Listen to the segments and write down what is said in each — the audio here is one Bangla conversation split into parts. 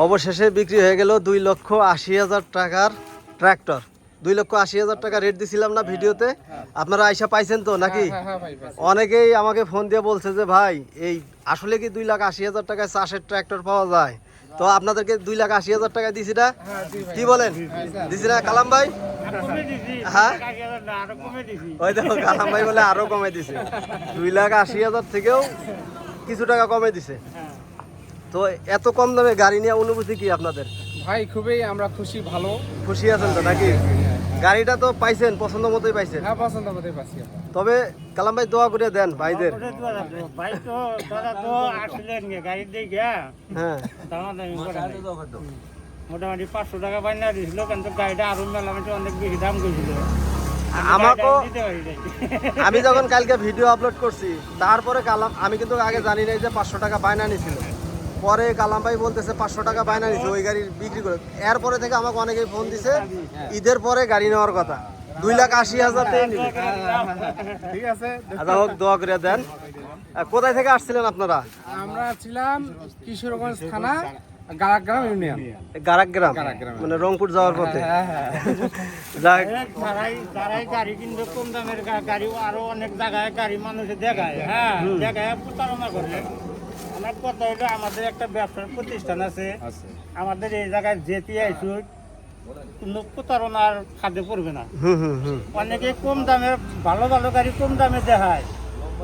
অবশেষে বিক্রি হয়ে গেল 2,80,000 টাকার ট্র্যাক্টর। 2,80,000 টাকা রেট দিছিলাম না ভিডিওতে, আপনারা আইসা পাইছেন তো নাকি? অনেকেই আমাকে ফোন দিয়ে বলছে যে ভাই এই আসলে কি 2,80,000 টাকায় চাষের ট্র্যাক্টর পাওয়া যায়? তো আপনাদেরকে 2,80,000 টাকা দিছি না, কি বলেন? দিছি না কালাম ভাই? হ্যাঁ ওই দেখো কালাম ভাই বলে আরো কমে দিছে, 2,80,000 থেকেও কিছু টাকা কমে দিছে। তো এত কম দামে গাড়ি নিয়ে অনুভূতি কি আপনাদের? ভাই খুবই আমরা খুশি, ভালো খুশি আছেন তো নাকি? গাড়িটা তো পাইছেন, পছন্দ মতোই পাইছেন? হ্যাঁ, পছন্দ মতোই পাচ্ছি। তবে কালাম ভাই দোয়া করে দেন ভাইদের। হ্যাঁ মোটামুটি 500 টাকা বাইনা দিছিল, কিন্তু গাড়িটা আরো মেলামেটি অনেক বেশি দাম করেছিল। আমাকে আমি যখন কালকে ভিডিও আপলোড করছি তারপরে কালাম, আমি কিন্তু আগে জানি নাই যে 500 টাকা বায়না নিছিল। পরে কালাম ভাই বলতেছে 500 টাকা বায়না নিছে ওই গাড়ি বিক্রি করে। এরপরে থেকে আমাকে অনেকেই ফোন দিছে ঈদের পরে গাড়ি নেওয়ার কথা, 2,80,000 টাকা নিবে। ঠিক আছে, আচ্ছা হোক, দোয়া করে দেন। কোথায় থেকে আসছিলেন আপনারা? আমরা ছিলাম কিশোরগঞ্জ থানা, গারাগ্রাম ইউনিয়ন। গারাগ্রাম মানে রংপুর যাওয়ার পথে। যাক, যারাই গাড়ি কিনবে কম দামের গাড়ি, আরো অনেক জায়গায় গাড়ি মানুষে দেখায়, হ্যাঁ দেখায় প্রতারণা করে। আমার কথা হলো আমাদের একটা ব্যবসার প্রতিষ্ঠান আছে, আমাদের এই জায়গায় যেতে আইসু কোনো প্রতারণার খাদ্যে পড়বে না। অনেকে কম দামে ভালো ভালো গাড়ি কম দামে দেখায়,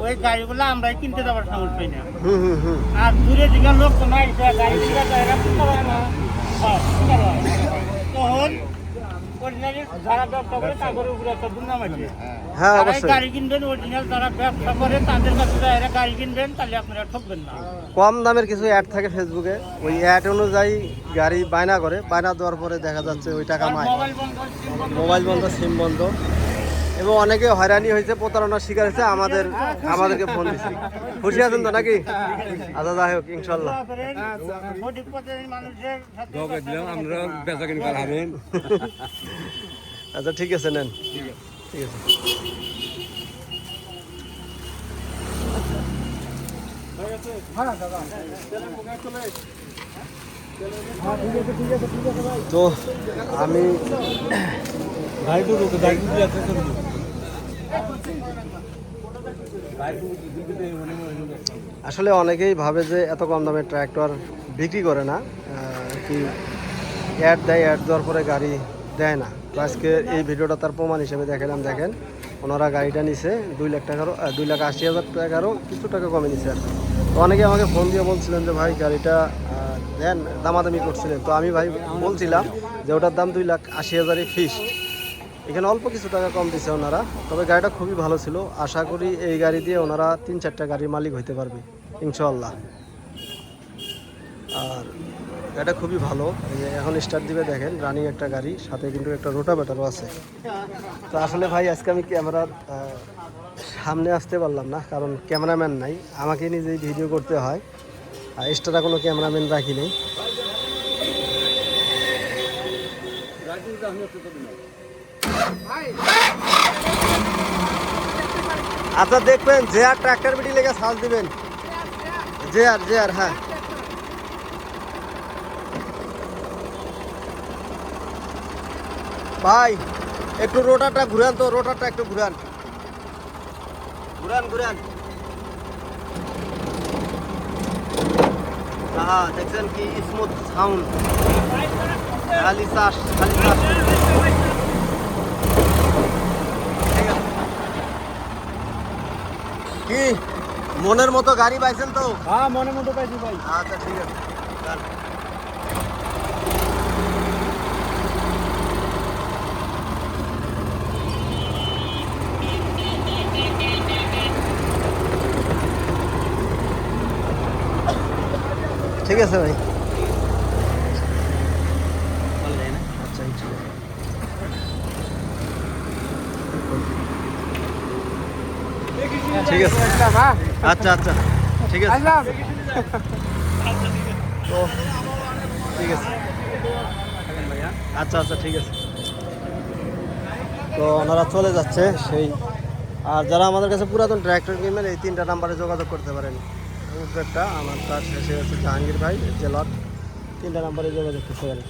ওই গাড়িগুলো আমরাই কিনতে যাওয়ার সাহস পাই না। আর দূরে দিকে লোক তো নাই, গাড়ি দিকে প্রতারণা তখন যারা ব্যবসা করে তাদের উপরে একটা দুর্নাম আছে। হ্যাঁ যারা অবশ্যই। গাড়ি কিনবেন অরিজিনাল, যারা ব্যবসা করে তাদের কাছে যারা গাড়ি কিনবেন, তাহলে আপনারা ঠকবেন না। কম দামের কিছু অ্যাড থাকে ফেসবুকে, ওই অ্যাড অনুযায়ী গাড়ি বায়না করে, বায়না দেওয়ার পরে দেখা যাচ্ছে ওই টাকা মায়, মোবাইল বন্ধ, সিম বন্ধ, এবং অনেকে হয়রানি হয়েছে, প্রতারণার শিকার হয়েছে, আমাদেরকে ফোন দিচ্ছে। খুশি আছেন তো নাকি? আচ্ছা যাই হোক, ইনশাল্লাহ। সঠিক পথে মানুষের সাথে আচ্ছা ঠিক আছে, নেন, ঠিক আছে। তো আমি আসলে অনেকেই ভাবে যে এত কম দামে ট্র্যাক্টর বিক্রি করে না, কি অ্যাড দেয়, অ্যাড দেওয়ার পরে গাড়ি দেয় না। তো আজকে এই ভিডিওটা তার প্রমাণ হিসেবে দেখালাম। দেখেন ওনারা গাড়িটা নিছে 2,80,000 টাকারও কিছু টাকা কমে নিছে আর কি। তো অনেকে আমাকে ফোন দিয়ে বলছিলেন যে ভাই গাড়িটা দেন, দামাদামি করছিলেন। তো আমি ভাই বলছিলাম যে ওটার দাম 2,80,000-ই ফিক্সড। এখানে অল্প কিছু টাকা কম দিছে ওনারা, তবে গাড়িটা খুবই ভালো ছিল। আশা করি এই গাড়ি দিয়ে ওনারা 3-4টা গাড়ির মালিক হইতে পারবে ইনশাল্লাহ। আর গাড়িটা খুবই ভালো, এই যে এখন স্টার্ট দিবে, দেখেন রানিং একটা গাড়ি, সাথে কিন্তু একটা রোটাভেটরও আছে। তো আসলে ভাই আজকে আমি ক্যামেরার সামনে আসতে পারলাম না, কারণ ক্যামেরাম্যান নাই, আমাকে নিজেই ভিডিও করতে হয়, আর এক্সট্রা কোনো ক্যামেরাম্যান রাখি নেই। আচ্ছা দেখবেন যে আর ট্রাক্টর বিডি লেগে সাজ দিবেন, যে আর হ্যাঁ। ভাই একটু রোটারটা ঘুরান তো, রোটারটা একটু ঘুরান। হ্যাঁ দেখছেন কি স্মুথ সাউন্ড, খালি চাষ। কি মনের মতো গাড়ি পাইছেন তো? হ্যাঁ, মনের মতো পাইছি ভাই। আচ্ছা ঠিক আছে, ঠিক আছে ভাই। আচ্ছা ঠিক আছে, আচ্ছা ঠিক আছে, তো ঠিক আছে, আচ্ছা ঠিক আছে। তো ওনারা চলে যাচ্ছে সেই। আর যারা আমাদের কাছে পুরাতন ট্র্যাক্টর কিনবেন এই 3টা নাম্বারে যোগাযোগ করতে পারেন। একটা আমার তার শেষে হচ্ছে জাহাঙ্গীর ভাই, জেলার 3টা নাম্বারে যোগাযোগ করতে পারেন।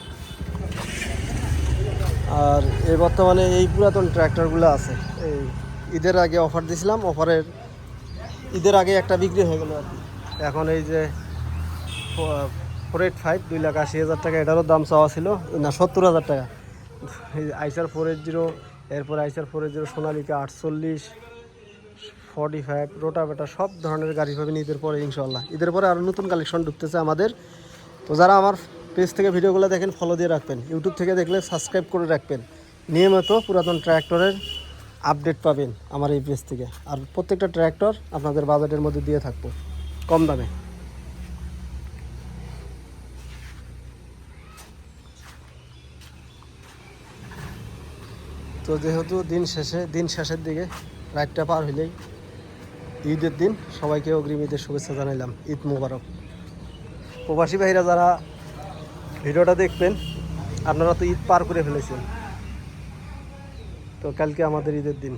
আর এই বর্তমানে এই পুরাতন ট্র্যাক্টরগুলো আছে, এই ঈদের আগে অফার দিয়েছিলাম, ঈদের আগে একটা বিক্রি হয়ে গেল আর কি। এখন এই যে 485 2,80,000 টাকা, এটারও দাম চাওয়া ছিল না 70,000 টাকা। এই আইসার 480, এরপর আইসার 480 সোনালিকা 48, 45, রোটাভেটা সব ধরনের গাড়ি পাবেন ঈদের পরে ইনশাল্লাহ। ঈদের পরে আরও নতুন কালেকশন ঢুকতেছে আমাদের। তো যারা আমার পেজ থেকে ভিডিওগুলো দেখেন ফলো দিয়ে রাখবেন, ইউটিউব থেকে দেখলে সাবস্ক্রাইব করে রাখবেন, নিয়মিত পুরাতন ট্র্যাক্টরের আপডেট পাবেন আমার এই পেজ থেকে। আর প্রত্যেকটা ট্র্যাক্টর আপনাদের বাজেটের মধ্যে দিয়ে থাকবো কম দামে। তো যেহেতু দিন শেষের দিকে, রাতটা পার হইলেই ঈদের দিন, সবাইকে অগ্রিম ঈদের শুভেচ্ছা জানাইলাম। ঈদ মোবারক। প্রবাসী ভাইরা যারা ভিডিওটা দেখবেন, আপনারা তো ঈদ পার করে ফেলেছেন, তো কালকে আমাদের ঈদের দিন।